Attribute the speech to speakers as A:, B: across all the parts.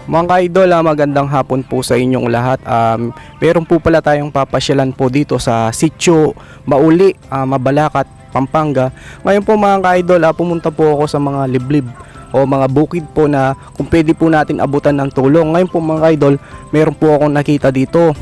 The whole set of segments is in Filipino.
A: Mga ka-idol, magandang hapon po sa inyong lahat. Meron po pala tayong papasyalan po dito sa Sitio Mauli, Mabalacat, Pampanga. Ngayon po mga ka-idol, pumunta po ako sa mga liblib o mga bukid po na kung pwede po natin abutan ng tulong. Ngayon po mga ka-idol, meron po akong nakita dito,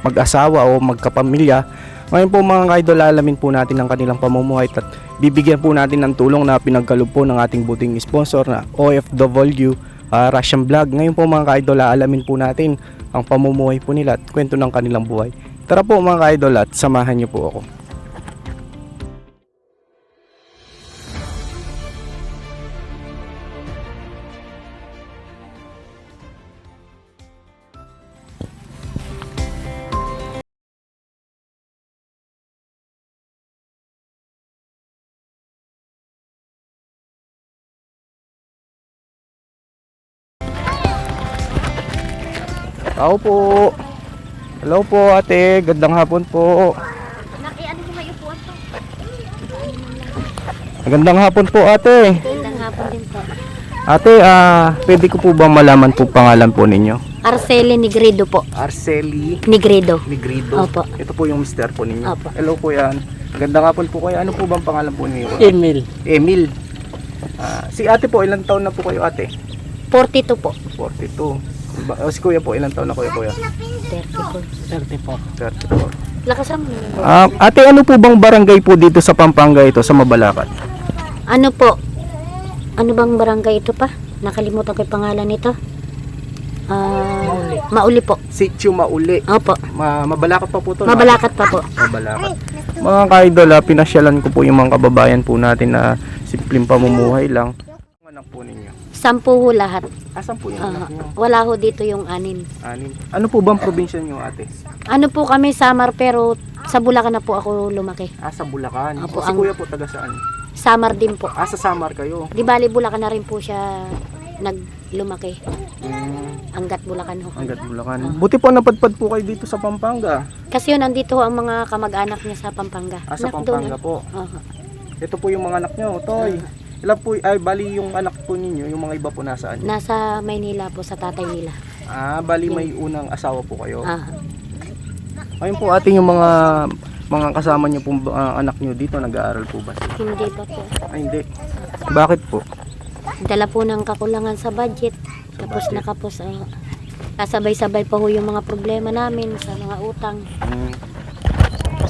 A: mag-asawa o magkapamilya. Ngayon po mga ka-idol, alamin po natin ang kanilang pamumuhay at bibigyan po natin ng tulong na pinagkaloob po ng ating buting sponsor na OFW Russian Vlog. Ngayon po mga ka-idol, alamin po natin ang pamumuhay po nila at kwento ng kanilang buhay. Tara po mga ka-idol at samahan niyo po ako. Tao po. Hello po ate, gandang hapon po.
B: Ano sa may upuan to?
A: Magandang hapon po ate.
B: Magandang hapon din po.
A: Ate, pwede ko po bang malaman po pangalan po ninyo?
B: Arceli Negredo po.
A: Arceli
B: Negredo.
A: Negrido.
B: Opo.
A: Ito po yung mister po ninyo.
B: Opo.
A: Hello po yan. Magandang hapon po kayo. Ano po bang pangalan po ninyo?
C: Emil.
A: Emil. Si ate po, ilang taon na po kayo ate?
B: 42 po.
A: 42. Si kuya po, ilang taon na kuya?
B: 34.
A: 34.
B: Lakasan mo.
A: Ate, ano po bang barangay po dito sa Pampanga ito, sa Mabalacat?
B: Ano po? Ano bang barangay ito pa? Nakalimutan ko yung pangalan nito. Mauli po.
A: Sitio Mauli.
B: Opo.
A: Mabalacat pa po to.
B: Mabalacat pa po.
A: Mabalacat. Mga ka-idol, pinasyalan ko po yung mga kababayan po natin na simpleng pamumuhay lang. Ang anak po ninyo?
B: 10 ho lahat.
A: Asan po yung anak nyo?
B: Wala ho dito yung 6.
A: Anim. Ano po bang probinsya nyo ate?
B: Ano po kami, Samar, pero sa Bulacan na po ako lumaki.
A: Sa Bulacan.
B: Opo,
A: Si kuya po taga saan?
B: Samar din po.
A: Sa Samar kayo.
B: Di bali Bulacan na rin po siya naglumaki. Hanggat Bulacan ho.
A: Hanggat Bulacan. Buti po napadpad po kayo dito sa Pampanga.
B: Kasi yun, nandito ho ang mga kamag-anak niya sa Pampanga.
A: Sa Pampanga po.
B: Oho.
A: Ito po yung mga anak nyo, Toy. Ilan po, bali yung anak po ninyo, yung mga iba po nasaan?
B: Nasa Maynila po, sa tatay nila.
A: Bali may unang asawa po kayo.
B: Ah.
A: Ayun po ating yung mga kasama nyo pong anak nyo dito, nag-aaral po ba?
B: Hindi pa po.
A: Ay hindi. Bakit po?
B: Dala po ng kakulangan sa budget. Tapos
A: budget.
B: nakapos, kasabay-sabay pa ho yung mga problema namin sa mga utang.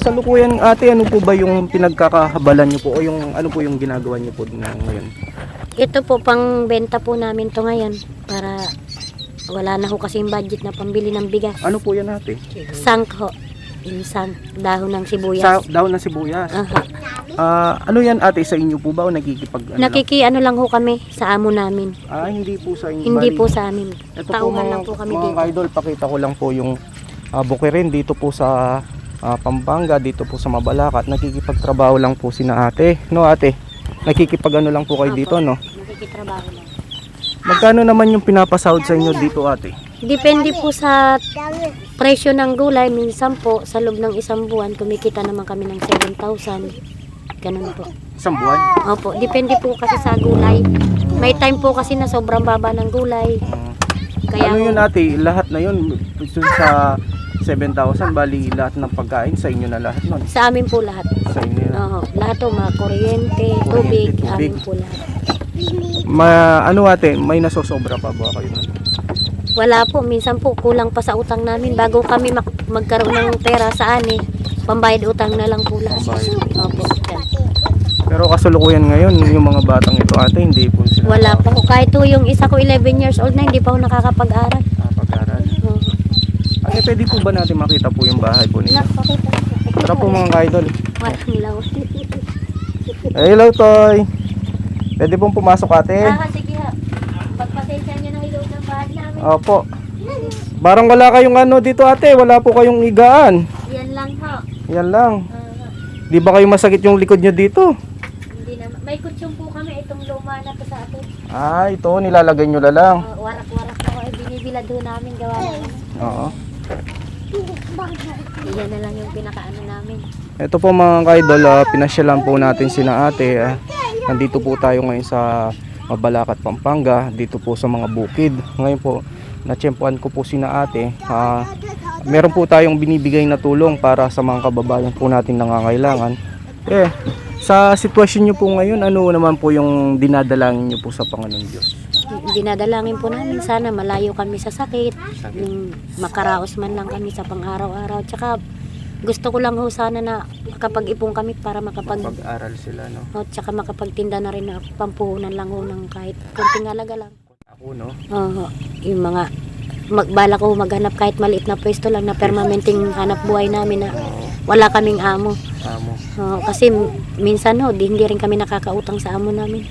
A: Sa lukuyan ate, ano po ba yung pinagkakahabalan nyo po o yung ano po yung ginagawa nyo po ngayon?
B: Ito po, pang benta po namin to ngayon para wala na ho kasing budget na pambili ng bigas.
A: Ano po yan ate?
B: Sang ho. Insang, dahon ng sibuyas.
A: Dahon ng sibuyas.
B: Aha.
A: Ano yan ate, sa inyo po ba o nagkikipag
B: Ano lang ho kami sa amo namin.
A: Hindi po sa inyo.
B: Hindi
A: bali,
B: po sa amin.
A: ito po
B: Tauhan lang po kami
A: mga
B: dito.
A: idol, pakita ko lang po yung bukirin dito po sa Pampanga, dito po sa Mabalacat. Nakikipagtrabaho lang po sina ate. No ate? Nakikipag lang po kayo
B: Opo.
A: dito, no?
B: Nakikitrabaho lang.
A: Magkano naman yung pinapasahod sa inyo dito ate?
B: Depende po sa presyo ng gulay. Minsan po, sa loob ng isang buwan, kumikita naman kami ng 7,000. Ganun po.
A: Isang buwan?
B: Opo, depende po kasi sa gulay. May time po kasi na sobrang baba ng gulay. Kaya
A: Ano yun ate? Lahat na yun dun sa 7,000, bali lahat ng pagkain sa inyo na lahat nun?
B: sa amin po lahat.
A: Sa inyo na.
B: Oo, lahat po, mga kuryente, tubig, amin po lahat.
A: Ano ate, may nasosobra pa ba kayo nun?
B: Wala po, minsan po kulang pa sa utang namin bago kami magkaroon ng pera sa ani. Pambayad utang na lang po lahat.
A: Pambayad.
B: Opo.
A: Pero kasulukuyan ngayon, yung mga batang ito ate, hindi po sila
B: Wala pa po. Kahit po yung isa ko 11 years old na, hindi pa ako nakakapag-aral.
A: pag-aral.
B: Oo.
A: Ate, pwede po ba natin makita po yung bahay po ninyo?
B: Nakakita.
A: Tara po mga ka-idol.
B: Walang law.
A: Hello Toy. Pwede pong pumasok ate.
B: Sige ha. Pagpasensya nyo na ilog ng bahay namin.
A: Opo. Barang wala kayong ano dito ate, wala po kayong igaan.
B: Yan lang ho.
A: Yan lang. Di ba kayo masakit yung likod nyo dito?
B: Hindi naman. May kutsyon po kami. Itong luma na to sa atin.
A: Ito nilalagay nyo na lang.
B: Warak-warak po. Binibilad ho namin. Gawa namin.
A: Oo.
B: Yan na lang yung pinakaano namin.
A: Ito po mga ka-idol, pinasyalan po natin sina ate. Nandito po tayo ngayon sa Mabalacat, Pampanga, dito po sa mga bukid. Ngayon po, natsyempohan ko po sina ate. Meron po tayong binibigay na tulong para sa mga kababayan po natin nangangailangan. Sa sitwasyon nyo po ngayon, ano naman po yung dinadalangin nyo po sa Panginoon Diyos?
B: Dinadalangin po namin sana malayo kami sa sakit, yung makaraos man lang kami sa pang-araw-araw. Tsaka gusto ko lang ho sana na makapag-ipon kami para
A: Pag-aral sila, no?
B: tsaka makapagtinda na rin na pampuhunan lang ho ng kahit kunting halaga lang.
A: Ako, no?
B: Oo, yung mga magbala ko maghanap kahit maliit na pwesto lang na permanenteng hanap buhay namin na wala kaming amo. Kasi minsan ho, hindi rin kami nakakautang sa amo namin.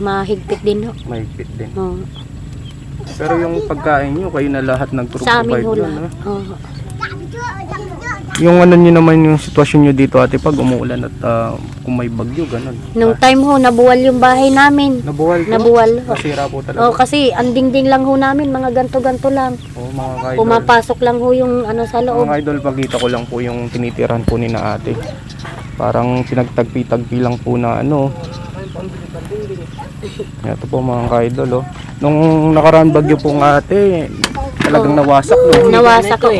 B: Mahigpit din ho.
A: Mahigpit din.
B: Oo.
A: Pero yung pagkain nyo, kayo na lahat
B: Sa amin ho
A: nag-provide
B: lahat.
A: no?
B: Oo.
A: Yung ano nyo naman yung sitwasyon nyo dito ate pag umuulan at kung may bagyo, ganun.
B: Nung time ho, nabuwal yung bahay namin.
A: Nabuwal po?
B: Nabuwal ho.
A: Nasira po talaga?
B: Oo, kasi ang dingding lang ho namin, mga ganto-ganto lang.
A: Mga kaidol.
B: Pumapasok lang ho yung ano sa loob.
A: Mga idol, pagkita ko lang po yung tinitiran po ni na ate. Parang pinagtagpi-tagpi lang po na ano. Ito po mga kaidol, oh. Nung nakaraan bagyo po ng ate, talagang nawasak, no?
B: Nawasak ho.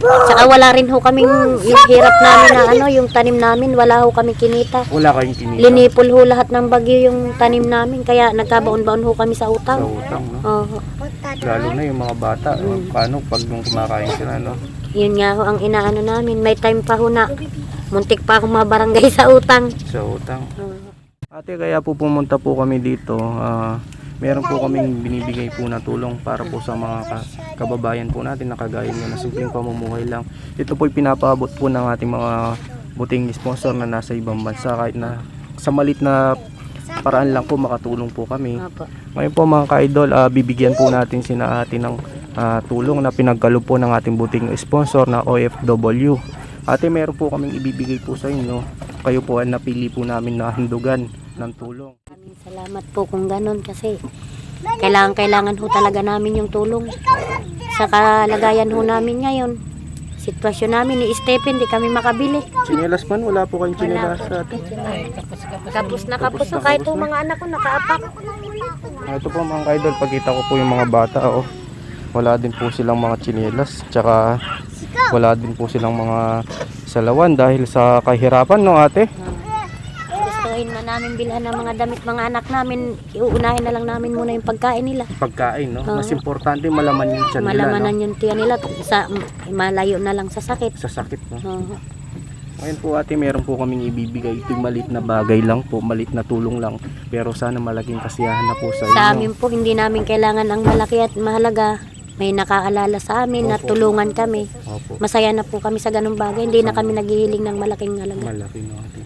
B: Tsaka wala rin ho kaming yung hirap namin na ano, yung tanim namin, wala ho kaming kinita.
A: Wala kayong kinita.
B: Linipol ho lahat ng bagyo yung tanim namin, kaya nagkabaon-baon ho kami sa
A: Sa
B: utang.
A: utang, no?
B: Oo.
A: Lalo na yung mga bata, paano pag nung kumakain sila, no?
B: Yun nga ho ang inaano namin. May time pa ho na muntik pa akong mabarangay sa utang.
A: Sa utang. Ate, kaya po pumunta po kami dito. Meron po kaming binibigay po na tulong para po sa mga kababayan po natin na kagaya nyo na simpleng pamumuhay lang. Ito po pinapaabot po ng ating mga buting sponsor na nasa ibang bansa, kahit na sa malit na paraan lang po makatulong po kami.
B: Opo.
A: Ngayon po mga ka-idol, bibigyan po natin sina ate ng tulong na pinagkaloob po ng ating buting sponsor na OFW. Ate, meron po kaming ibibigay po sa inyo. Kayo po ay napili po namin na handugan ng tulong.
B: Maraming salamat po kung ganun kasi kailangan ho talaga namin yung tulong. Sa kalagayan ho namin ngayon, sitwasyon namin ni Stephen, di kami makabili.
A: Chinelas man, wala po kayong chinelas ate.
B: Kapos na kapos ho, kahit po mga anak ko nakaapak.
A: Ito po mga ka-idol, pagkita ko po yung mga bata, oh. Wala din po silang mga chinelas, tsaka wala din po silang mga salawan dahil sa kahirapan, no ate?
B: Gustuhin na namin bilhan ng mga damit mga anak namin, iuunahin na lang namin muna yung pagkain nila.
A: Pagkain, no? Mas importante malaman yung tiyan nila,
B: Malamanan
A: no?
B: yung tiyan nila, malayo na lang sa sakit.
A: Sa sakit, no?
B: Oo.
A: Ngayon po ate, meron po kaming ibibigay. Ito malit na bagay lang po, malit na tulong lang. Pero sana malaking kasiyahan na po sa inyo.
B: Sa amin po, hindi namin kailangan ang malaki at mahalaga. May nakaalala sa amin na tulungan kami.
A: Opo,
B: Masaya na po kami sa ganung bagay. Hindi na kami naghihiling ng malaking halaga.
A: malaki, no ate?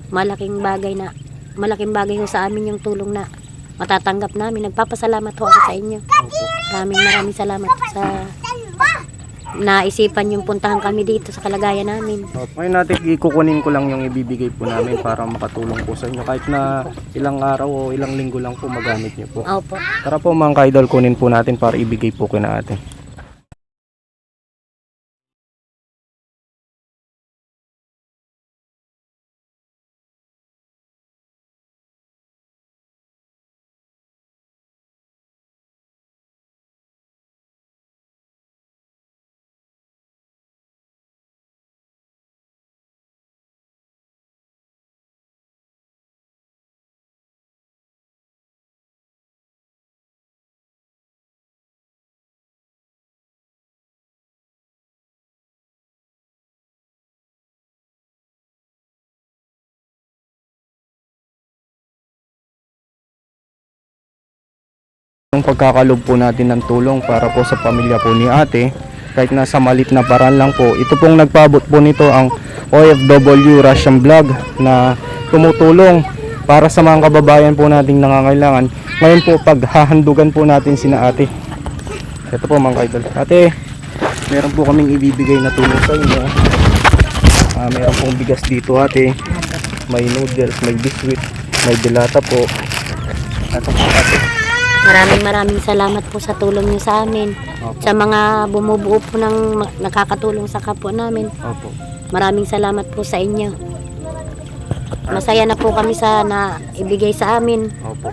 B: Malaking bagay ho sa amin yung tulong na matatanggap namin. Nagpapasalamat ho ako sa inyo.
A: Opo.
B: Maraming salamat sa naisipan yung puntahan kami dito sa kalagayan namin.
A: Opo. Ngayon natin, ikukunin ko lang yung ibibigay po namin para makatulong po sa inyo. Kahit na ilang araw o ilang linggo lang po magamit nyo po.
B: Opo.
A: Tara po mga ka-idol, kunin po natin para ibigay po kina ate. Yung pagkakalob po natin ng tulong para po sa pamilya po ni ate, kahit nasa malit na paraan lang po. Ito pong nagpaabot po nito ang OFW Russian Vlog na tumutulong para sa mga kababayan po nating nangangailangan. Ngayon po paghahandugan po natin sina ate. Ito po mga kaidol. Ate, meron po kaming ibibigay na tulong sa inyo. Meron pong bigas dito ate. May noodles, may biscuit, may dilata po. Ito po ate.
B: Maraming salamat po sa tulong niyo sa amin.
A: Opo.
B: Sa mga bumubuo po ng nakakatulong sa kapwa namin.
A: Opo.
B: Maraming salamat po sa inyo. Masaya na po kami sa na ibigay sa amin.
A: Opo.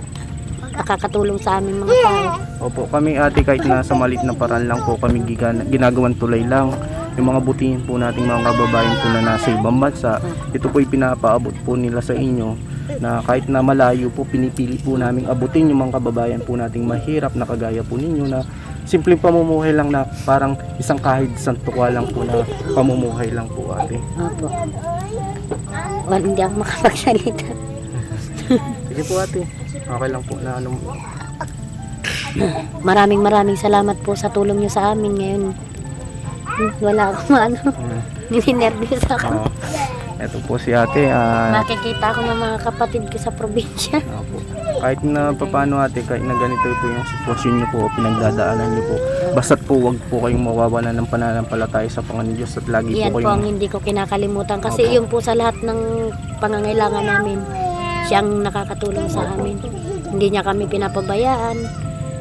B: nakakatulong sa aming mga tao.
A: Opo, kami ate kahit nasa maliit na paraan lang po kami ginagawan tulay lang. Yung mga butihin po nating mga kababayan po na nasa ibang bansa, ito po ipinapaabot po nila sa inyo na kahit na malayo po, pinipili po namin abutin yung mga kababayan po nating mahirap na kagaya po ninyo na simpleng pamumuhay lang na parang kahit isang tukwa lang po na pamumuhay lang po ate.
B: Opo. Hindi ako makapagsalita.
A: Sige po ate, okay lang po na ano.
B: Maraming salamat po sa tulong nyo sa amin ngayon. Wala akong ninervyos ako.
A: Ito po si ate.
B: Makikita ko ng mga kapatid ko sa probinsya.
A: Opo. Kahit na paano ate, kahit na ganito po yung sitwasyon nyo po, pinagdadaanan nyo po, basta't po wag po kayong mawawalan ng pananampalataya sa Panginoon Diyos at lagi
B: Yan
A: po
B: po ang
A: kayong
B: hindi ko kinakalimutan kasi
A: Opo.
B: yun po sa lahat ng pangangailangan namin, siyang nakakatulong sa amin. Hindi niya kami pinapabayaan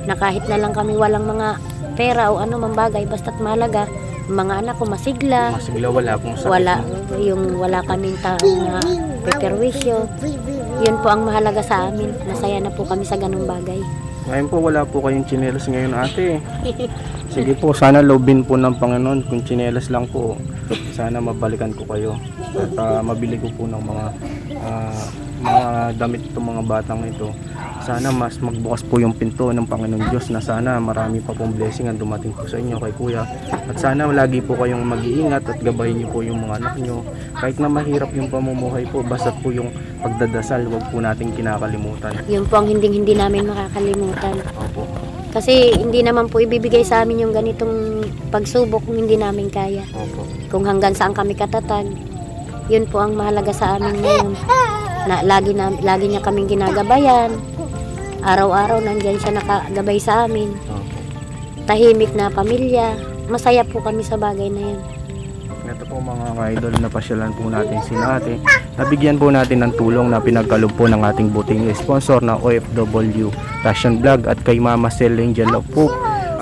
B: na kahit na lang kami walang mga pera o ano mang bagay, basta't mahalaga mga anak ko masigla,
A: masigla, wala pong sakit.
B: wala kaming taong na peperwisyo. Yun po ang mahalaga sa amin. Nasaya na po kami sa ganung bagay.
A: Ngayon po wala po kayong tsinelas ngayon ate. Sige po, sana loobin po ng Panginoon kung tsinelas lang po. Sana mabalikan ko kayo at mabili ko po ng mga damit itong mga batang ito. Sana mas magbukas po yung pinto ng Panginoon Diyos na sana marami pa pong blessing ang dumating po sa inyo kay Kuya. At sana lagi po kayong mag-iingat at gabayin niyo po yung mga anak niyo. Kahit na mahirap yung pamumuhay po, basta po yung pagdadasal, wag po nating kinakalimutan.
B: Yun po ang hindi namin makakalimutan.
A: Opo.
B: Kasi hindi naman po ibibigay sa amin yung ganitong pagsubok kung hindi namin kaya.
A: Opo.
B: Kung hanggang saan kami katatag, yun po ang mahalaga sa amin ngayon. Na lagi niya kaming ginagabayan. Araw-araw nandiyan siya nakagabay sa amin.
A: Opo.
B: Tahimik na pamilya. Masaya po kami sa bagay na yun.
A: Ito po mga ka-idol, napasyalan po natin si ate. Nabigyan po natin ng tulong na pinagkaloob po ng ating buting sponsor na OFW Russian Vlog at kay Mama Cel Angel of Hope.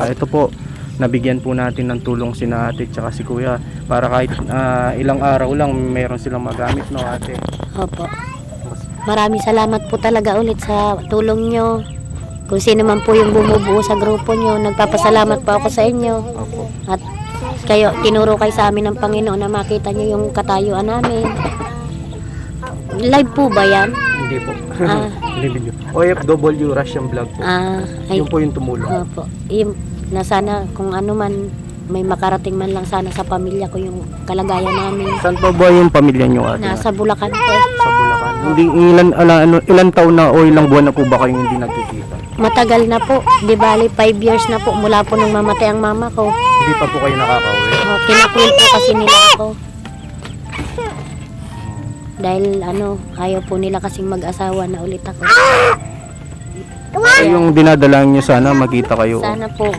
A: Ito po, nabigyan po natin ng tulong si ate at si Kuya para kahit ilang araw lang meron silang magamit, no ate?
B: Opo. Maraming salamat po talaga ulit sa tulong nyo. Kung sino man po yung bumubuo sa grupo nyo, nagpapasalamat po ako sa inyo.
A: Opo.
B: At kayo, tinuro kayo sa amin ng Panginoon na makita nyo yung katayuan namin. Live po ba yan?
A: Hindi po.
B: Ah.
A: Hindi video. OFW Russian Vlog po.
B: Ay,
A: Yun po yung tumulong.
B: opo. Yung, na sana kung ano man, may makarating man lang sana sa pamilya ko yung kalagayan namin.
A: Saan pa ba yung pamilya nyo ate?
B: Nasa Bulacan po.
A: Sa Bulacan. Hindi ilan taon na o ilang buwan na po ba kayong hindi nagkikita?
B: Matagal na po. Di bali, 5 years na po mula po nung mamatay ang mama ko.
A: Hindi pa po kayo nakakauwi.
B: Kinakwil po kasi nila ako. Dahil ayaw po nila kasing mag-asawa na ulit ako.
A: Yung dinadalang nyo sana makita kayo.
B: Sana po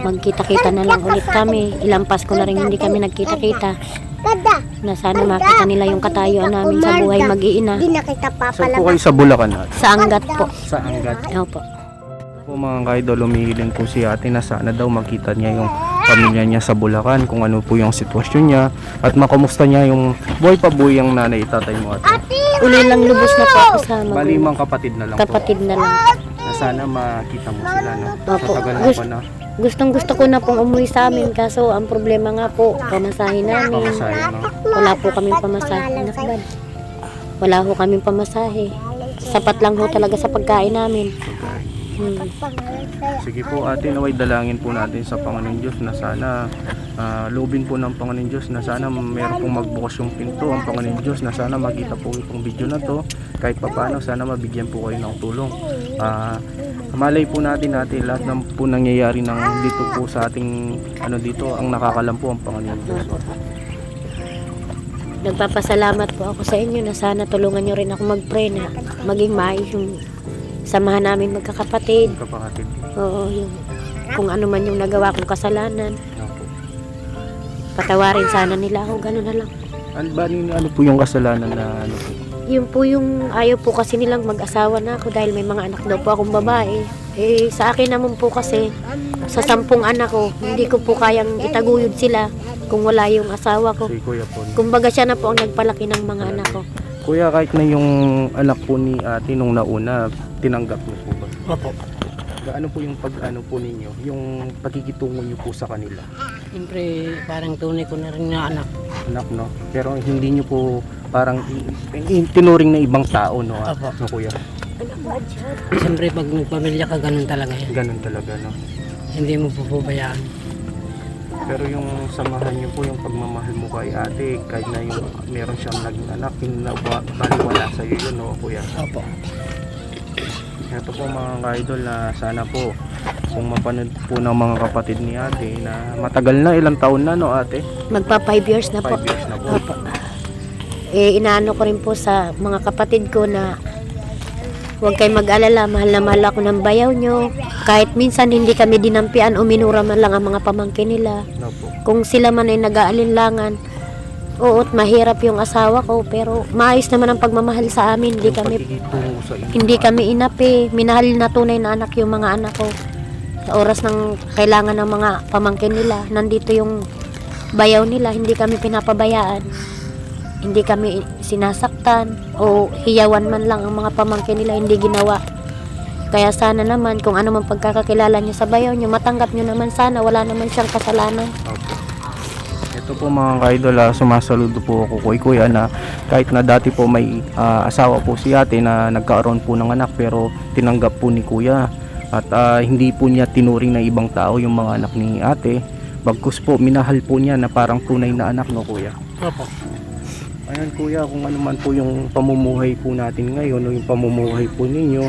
B: magkita-kita na lang ulit kami. Ilang Pasko na rin hindi kami nagkita-kita. Na sana makita nila yung katayuan namin sa buhay mag-iina.
A: Saan po kayo sa Bulacan ate?
B: Sa Angat po.
A: Sa Angat.
B: Opo.
A: Po mga ka-idol, umihiling po si ate na sana daw makita niya yung pamilya niya sa Bulacan, kung ano po yung sitwasyon niya at makumusta niya yung buhay pa buhay ang nanay tatay mo ate.
B: Uli lang lubos na po ako sa
A: Bali mga kapatid na lang
B: kapatid na lang.
A: po. Na sana makita mo sila no.
B: Opo.
A: Matagal na pa na
B: Gustong-gusto ko na pong umuwi sa amin kaso ang problema nga po, pamasahin namin.
A: pamasahe no.
B: Wala po kaming pamasahe. Nakabad. Wala ho kaming pamasahe. Sapat lang ho talaga sa pagkain namin.
A: Sige po ate, naway dalangin po natin sa Panginoon Diyos na sana loobin po ng Panginoon Diyos na sana meron pong magbukas yung pinto ang Panginoon Diyos na sana makita po itong video na to kahit papaano sana mabigyan po kayo ng tulong. Malay po natin lahat ng po nangyayari ng dito po sa ating dito ang nakakalam po ang Panginoon Diyos.
B: Nagpapasalamat po ako sa inyo na sana tulungan nyo rin ako mag-pray na maging maayos yung samahan namin magkakapatid.
A: Kapatid.
B: Oo, yung kung ano man yung nagawa kong kasalanan.
A: Opo.
B: Patawarin sana nila ako, gano'n na lang.
A: Ano po yung kasalanan na po?
B: Yun po yung ayaw po kasi nilang mag-asawa na ako dahil may mga anak daw po akong babae. Sa akin naman po kasi, sa 10 anak ko, hindi ko po kayang itaguyod sila kung wala yung asawa ko.
A: Si Kuya po.
B: Kumbaga siya na po ang nagpalaki ng mga anak ko.
A: Kuya, kahit na yung anak po ni ate nung nauna, tinanggap niyo po ba?
C: Opo.
A: Gaano po yung pag-ano po ninyo, yung pagkikitungo niyo po sa kanila?
C: Siyempre, parang tunay ko na rin na anak.
A: Anak, no? Pero hindi niyo po parang tinuring na ibang tao, no?
C: Opo.
A: No, kuya?
C: Siyempre, pag nagpamilya ka, ganun talaga yan.
A: Ganun talaga, no?
C: Hindi mo pupubayaan.
A: Pero yung samahan niyo po, yung pagmamahal mo kay ate, kahit na yung meron siyang naging anak, hindi na baliwala sa iyo yun, no, kuya?
C: Opo.
A: Ito po mga ka-idol na sana po kung mapanood po ng mga kapatid ni ate na matagal na, ilang taon na, no, ate?
B: Magpa 5 years na po.
A: 5 years na po.
B: Opo. Inaano ko rin po sa mga kapatid ko na huwag kayo mag-alala, mahal na mahal ako ng bayaw nyo. Kahit minsan hindi kami dinampian o minura man lang ang mga pamangkin nila.
A: No po.
B: Kung sila man ay nag-aalinlangan, oo't mahirap yung asawa ko, pero maayos naman ang pagmamahal sa amin. Hindi
A: Yung
B: kami,
A: pagkikitungo sa inyo,
B: hindi
A: ate.
B: kami inapi. Minahal na tunay na anak yung mga anak ko. Sa oras ng kailangan ng mga pamangkin nila, nandito yung bayaw nila, hindi kami pinapabayaan. Hindi kami sinasaktan o hiyawan man lang ang mga pamangkin nila, hindi ginawa. Kaya sana naman kung ano man pagkakakilala niyo sa bayaw niyo, matanggap niyo naman sana, wala naman siyang kasalanan.
A: Opo. Ito po mga ka-idol, sumasaludo po ako kay kuya na kahit na dati po may asawa po si ate na nagkaroon po ng anak pero tinanggap po ni kuya at hindi po niya tinuring na ibang tao yung mga anak ni ate. Bagkus po minahal po niya na parang tunay na anak, no, kuya?
C: Opo.
A: Ayan kuya, kung ano man po yung pamumuhay po natin ngayon o yung pamumuhay po ninyo,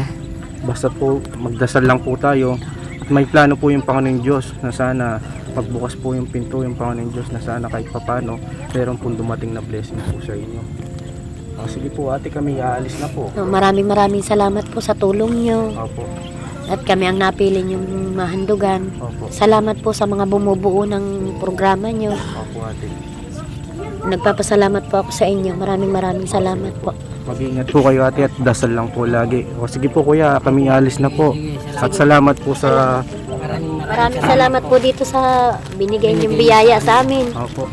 A: basta po magdasal lang po tayo at may plano po yung Panginoong Diyos na sana magbukas po yung pinto yung Panginoong Diyos na sana kahit papano meron pong dumating na blessing po sa inyo. Sige po ate, kami aalis na po.
B: Maraming salamat po sa tulong niyo
A: Opo,
B: at kami ang napili niyong mahandugan.
A: opo,
B: Salamat po sa mga bumubuo ng programa niyo.
A: opo ate.
B: Nagpapasalamat po ako sa inyo. Maraming salamat po.
A: Mag-iingat po kayo ate at dasal lang po lagi. Sige po kuya, kami aalis na po.
C: Sige,
A: At salamat po sa...
B: Maraming salamat po dito sa binigay niyong biyaya sa amin.
A: Opo.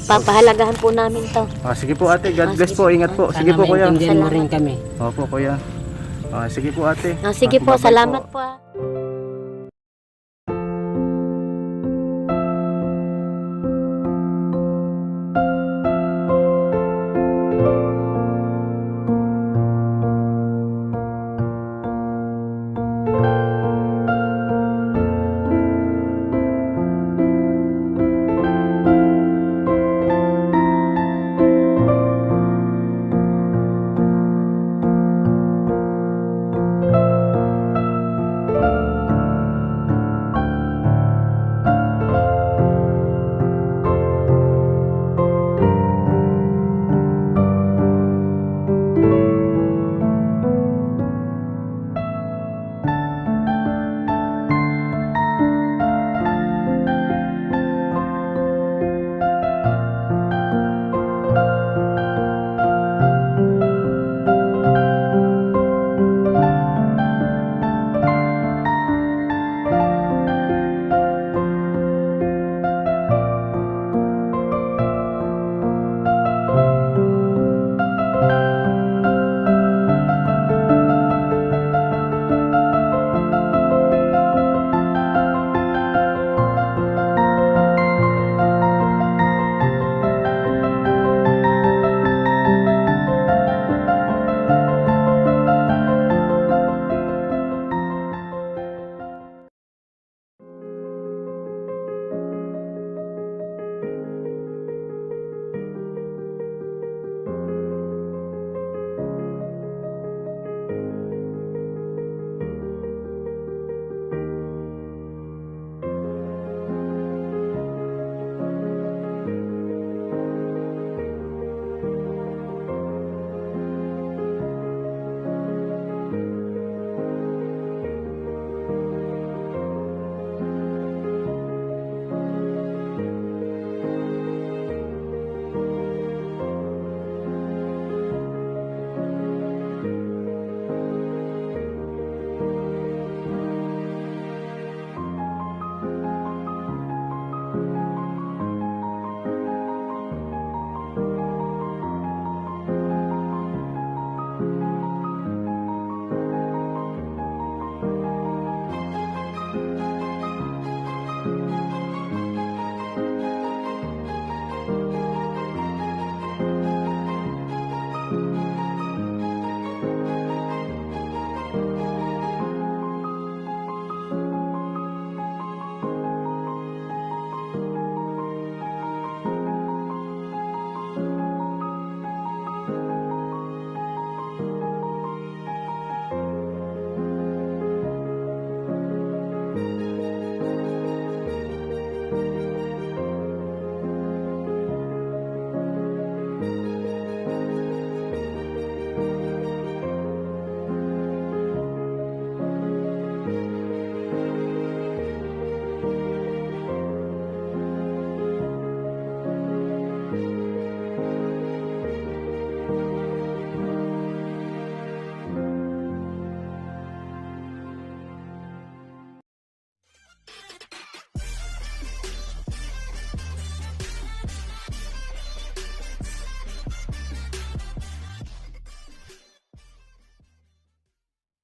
B: Papahalagahan po namin to.
A: Sige po ate, God bless po, ingat po. Sige
C: Sana
A: po kuya.
C: maintindihan mo rin kami.
A: Opo kuya. Sige po ate.
B: Sige po,
A: Bye-bye
B: salamat
A: po.
B: po.